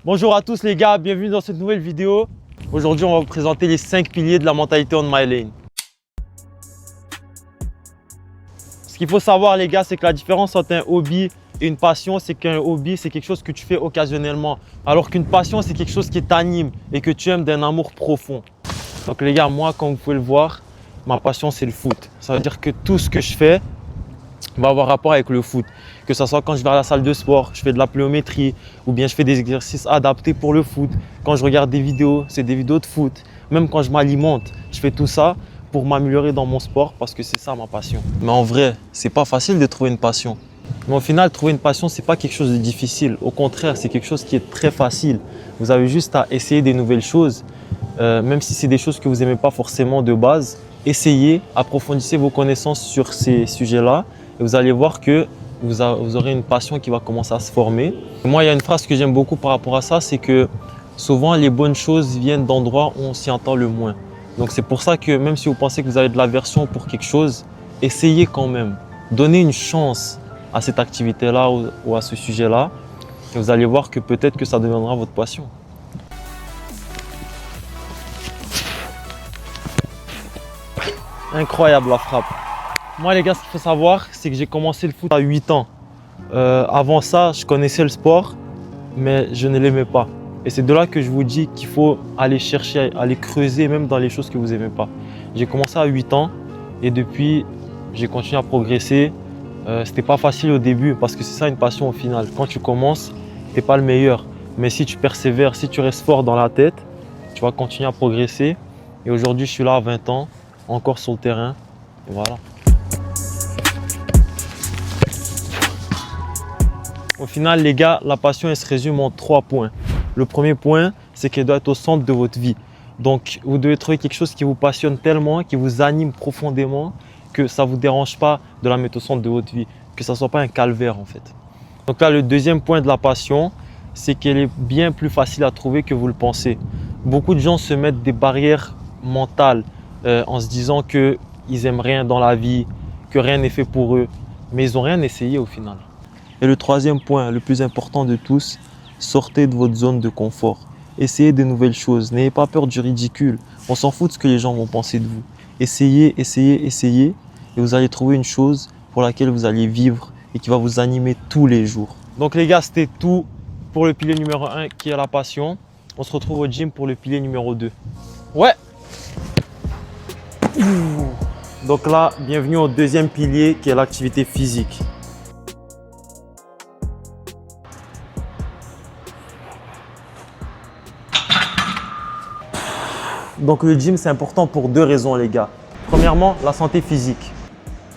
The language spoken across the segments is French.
Bonjour à tous les gars, bienvenue dans cette nouvelle vidéo. Aujourd'hui, on va vous présenter les 5 piliers de la mentalité on my lane. Ce qu'il faut savoir les gars, c'est que la différence entre un hobby et une passion, c'est qu'un hobby, c'est quelque chose que tu fais occasionnellement. Alors qu'une passion, c'est quelque chose qui t'anime et que tu aimes d'un amour profond. Donc les gars, moi, comme vous pouvez le voir, ma passion, c'est le foot. Ça veut dire que tout ce que je fais va avoir rapport avec le foot. Que ce soit quand je vais à la salle de sport, je fais de la pliométrie ou bien je fais des exercices adaptés pour le foot. Quand je regarde des vidéos, c'est des vidéos de foot. Même quand je m'alimente, je fais tout ça pour m'améliorer dans mon sport parce que c'est ça ma passion. Mais en vrai, c'est pas facile de trouver une passion. Mais au final, trouver une passion, c'est pas quelque chose de difficile. Au contraire, c'est quelque chose qui est très facile. Vous avez juste à essayer des nouvelles choses, même si c'est des choses que vous n'aimez pas forcément de base. Essayez, approfondissez vos connaissances sur ces sujets-là et vous allez voir que vous aurez une passion qui va commencer à se former. Moi, il y a une phrase que j'aime beaucoup par rapport à ça, c'est que souvent les bonnes choses viennent d'endroits où on s'y entend le moins. Donc c'est pour ça que même si vous pensez que vous avez de l'aversion pour quelque chose, essayez quand même. Donnez une chance à cette activité-là ou à ce sujet-là et vous allez voir que peut-être que ça deviendra votre passion. Incroyable la frappe. Moi les gars, ce qu'il faut savoir, c'est que j'ai commencé le foot à 8 ans. Avant ça, je connaissais le sport, mais je ne l'aimais pas. Et c'est de là que je vous dis qu'il faut aller chercher, aller creuser même dans les choses que vous n'aimez pas. J'ai commencé à 8 ans et depuis, j'ai continué à progresser. C'était pas facile au début parce que c'est ça une passion au final. Quand tu commences, tu n'es pas le meilleur. Mais si tu persévères, si tu restes fort dans la tête, tu vas continuer à progresser. Et aujourd'hui, je suis là à 20 ans, encore sur le terrain. Et voilà. Au final, les gars, la passion, elle se résume en 3 points. Le premier point, c'est qu'elle doit être au centre de votre vie. Donc, vous devez trouver quelque chose qui vous passionne tellement, qui vous anime profondément, que ça ne vous dérange pas de la mettre au centre de votre vie, que ça ne soit pas un calvaire en fait. Donc là, le deuxième point de la passion, c'est qu'elle est bien plus facile à trouver que vous le pensez. Beaucoup de gens se mettent des barrières mentales en se disant qu'ils n'aiment rien dans la vie, que rien n'est fait pour eux, mais ils n'ont rien essayé au final. Et le troisième point, le plus important de tous, sortez de votre zone de confort. Essayez de nouvelles choses. N'ayez pas peur du ridicule. On s'en fout de ce que les gens vont penser de vous. Essayez, essayez, essayez. Et vous allez trouver une chose pour laquelle vous allez vivre et qui va vous animer tous les jours. Donc les gars, c'était tout pour le pilier numéro 1 qui est la passion. On se retrouve au gym pour le pilier numéro 2. Ouais. Donc là, bienvenue au deuxième pilier qui est l'activité physique. Donc le gym, c'est important pour 2 raisons les gars. Premièrement, la santé physique.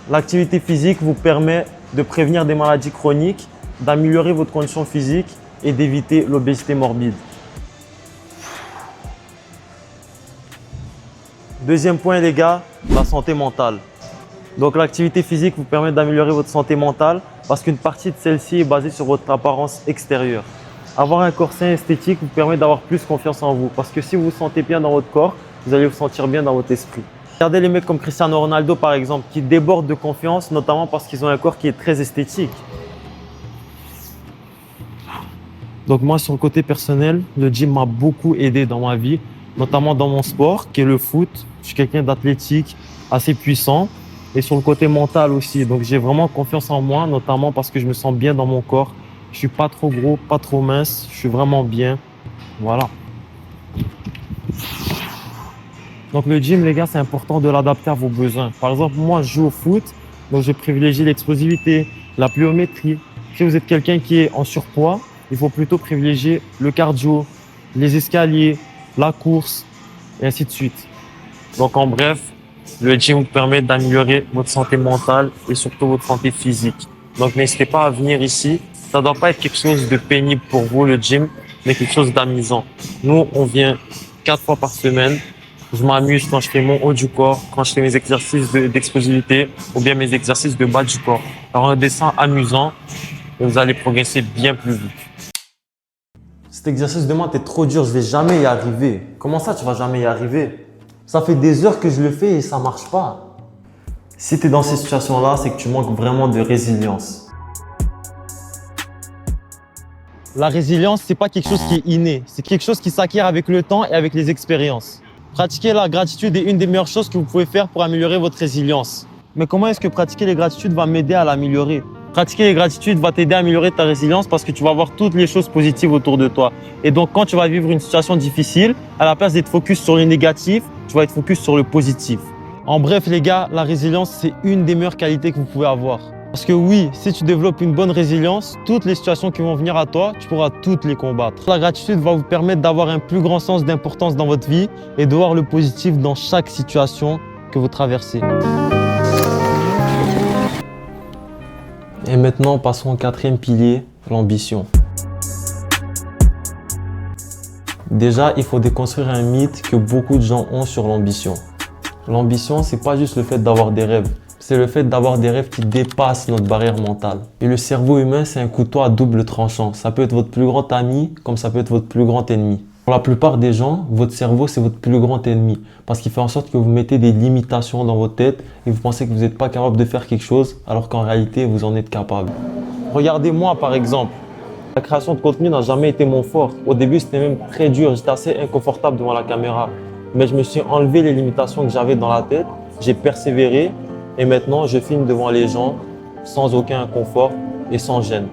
L'activité physique vous permet de prévenir des maladies chroniques, d'améliorer votre condition physique et d'éviter l'obésité morbide. Deuxième point les gars, la santé mentale. Donc l'activité physique vous permet d'améliorer votre santé mentale parce qu'une partie de celle-ci est basée sur votre apparence extérieure. Avoir un corps sain et esthétique vous permet d'avoir plus confiance en vous parce que si vous vous sentez bien dans votre corps, vous allez vous sentir bien dans votre esprit. Regardez les mecs comme Cristiano Ronaldo par exemple qui débordent de confiance notamment parce qu'ils ont un corps qui est très esthétique. Donc moi sur le côté personnel, le gym m'a beaucoup aidé dans ma vie, notamment dans mon sport qui est le foot. Je suis quelqu'un d'athlétique, assez puissant et sur le côté mental aussi. Donc j'ai vraiment confiance en moi notamment parce que je me sens bien dans mon corps. Je suis pas trop gros, pas trop mince, je suis vraiment bien. Voilà. Donc le gym, les gars, c'est important de l'adapter à vos besoins. Par exemple, moi, je joue au foot, donc je privilégie l'explosivité, la pliométrie. Si vous êtes quelqu'un qui est en surpoids, il faut plutôt privilégier le cardio, les escaliers, la course, et ainsi de suite. Donc en bref, le gym vous permet d'améliorer votre santé mentale et surtout votre santé physique. Donc n'hésitez pas à venir ici. Ça ne doit pas être quelque chose de pénible pour vous, le gym, mais quelque chose d'amusant. Nous, on vient 4 fois par semaine. Je m'amuse quand je fais mon haut du corps, quand je fais mes exercices d'explosivité ou bien mes exercices de bas du corps. Alors un dessin amusant et vous allez progresser bien plus vite. Cet exercice de maths est trop dur, je vais jamais y arriver. Comment ça, tu vas jamais y arriver? Ça fait des heures que je le fais et ça marche pas. Si tu es dans ces situations-là, c'est que tu manques vraiment de résilience. La résilience, c'est pas quelque chose qui est inné, c'est quelque chose qui s'acquiert avec le temps et avec les expériences. Pratiquer la gratitude est une des meilleures choses que vous pouvez faire pour améliorer votre résilience. Mais comment est-ce que pratiquer les gratitudes va m'aider à l'améliorer? Pratiquer les gratitudes va t'aider à améliorer ta résilience parce que tu vas voir toutes les choses positives autour de toi. Et donc, quand tu vas vivre une situation difficile, à la place d'être focus sur le négatif, tu vas être focus sur le positif. En bref, les gars, la résilience, c'est une des meilleures qualités que vous pouvez avoir. Parce que oui, si tu développes une bonne résilience, toutes les situations qui vont venir à toi, tu pourras toutes les combattre. La gratitude va vous permettre d'avoir un plus grand sens d'importance dans votre vie et de voir le positif dans chaque situation que vous traversez. Et maintenant, passons au quatrième pilier, l'ambition. Déjà, il faut déconstruire un mythe que beaucoup de gens ont sur l'ambition. L'ambition, c'est pas juste le fait d'avoir des rêves. C'est le fait d'avoir des rêves qui dépassent notre barrière mentale. Et le cerveau humain, c'est un couteau à double tranchant. Ça peut être votre plus grand ami, comme ça peut être votre plus grand ennemi. Pour la plupart des gens, votre cerveau, c'est votre plus grand ennemi. Parce qu'il fait en sorte que vous mettez des limitations dans votre tête et vous pensez que vous n'êtes pas capable de faire quelque chose, alors qu'en réalité, vous en êtes capable. Regardez-moi, par exemple. La création de contenu n'a jamais été mon fort. Au début, c'était même très dur. J'étais assez inconfortable devant la caméra. Mais je me suis enlevé les limitations que j'avais dans la tête. J'ai persévéré. Et maintenant, je filme devant les gens sans aucun inconfort et sans gêne.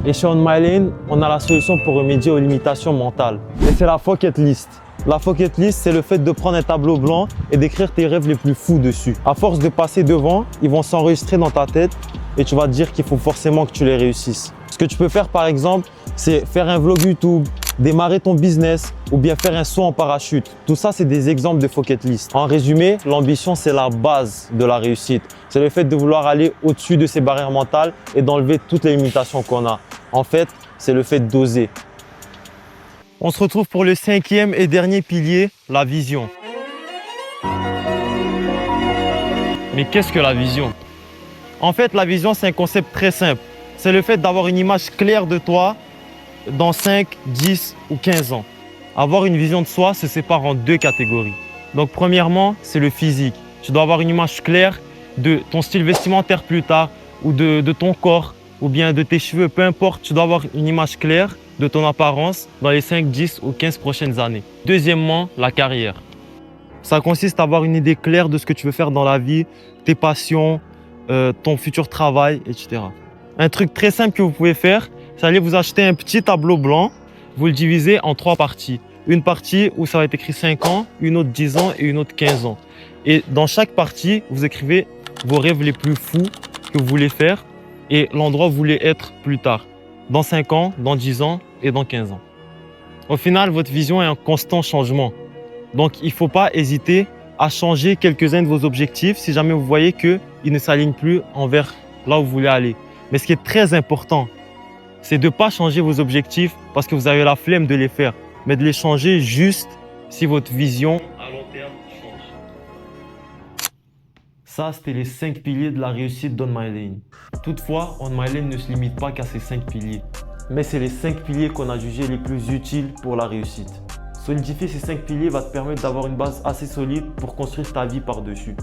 Et chez On My Lane, on a la solution pour remédier aux limitations mentales. Et c'est la Fuck It List. La Fuck It List, c'est le fait de prendre un tableau blanc et d'écrire tes rêves les plus fous dessus. À force de passer devant, ils vont s'enregistrer dans ta tête et tu vas te dire qu'il faut forcément que tu les réussisses. Ce que tu peux faire, par exemple, c'est faire un vlog YouTube, démarrer ton business ou bien faire un saut en parachute. Tout ça, c'est des exemples de Fuck It List. En résumé, l'ambition, c'est la base de la réussite. C'est le fait de vouloir aller au-dessus de ses barrières mentales et d'enlever toutes les limitations qu'on a. En fait, c'est le fait d'oser. On se retrouve pour le cinquième et dernier pilier, la vision. Mais qu'est-ce que la vision? En fait, la vision, c'est un concept très simple. C'est le fait d'avoir une image claire de toi dans 5, 10 ou 15 ans. Avoir une vision de soi se sépare en deux catégories. Donc premièrement, c'est le physique. Tu dois avoir une image claire de ton style vestimentaire plus tard ou de ton corps ou bien de tes cheveux, peu importe. Tu dois avoir une image claire de ton apparence dans les 5, 10 ou 15 prochaines années. Deuxièmement, la carrière. Ça consiste à avoir une idée claire de ce que tu veux faire dans la vie, tes passions, ton futur travail, etc. Un truc très simple que vous pouvez faire, c'est aller vous acheter un petit tableau blanc, vous le divisez en 3 parties. Une partie où ça va être écrit 5 ans, une autre 10 ans et une autre 15 ans. Et dans chaque partie, vous écrivez vos rêves les plus fous que vous voulez faire et l'endroit où vous voulez être plus tard. Dans 5 ans, dans 10 ans et dans 15 ans. Au final, votre vision est en constant changement. Donc, il ne faut pas hésiter à changer quelques-uns de vos objectifs si jamais vous voyez qu'ils ne s'alignent plus envers là où vous voulez aller. Mais ce qui est très important, c'est de ne pas changer vos objectifs parce que vous avez la flemme de les faire, mais de les changer juste si votre vision à long terme change. Ça, c'était les 5 piliers de la réussite d'On My Lane. Toutefois, On My Lane ne se limite pas qu'à ces 5 piliers, mais c'est les 5 piliers qu'on a jugés les plus utiles pour la réussite. Solidifier ces 5 piliers va te permettre d'avoir une base assez solide pour construire ta vie par-dessus.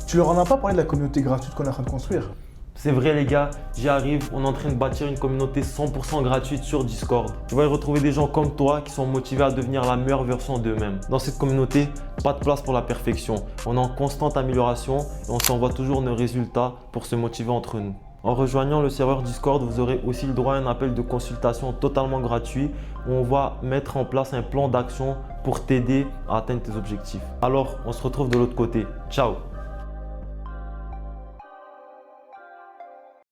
Tu leur en as pas parlé de la communauté gratuite qu'on est en train de construire? C'est vrai les gars, j'y arrive, on est en train de bâtir une communauté 100% gratuite sur Discord. Tu vas y retrouver des gens comme toi qui sont motivés à devenir la meilleure version d'eux-mêmes. Dans cette communauté, pas de place pour la perfection. On est en constante amélioration et on s'envoie toujours nos résultats pour se motiver entre nous. En rejoignant le serveur Discord, vous aurez aussi le droit à un appel de consultation totalement gratuit où on va mettre en place un plan d'action pour t'aider à atteindre tes objectifs. Alors, on se retrouve de l'autre côté. Ciao!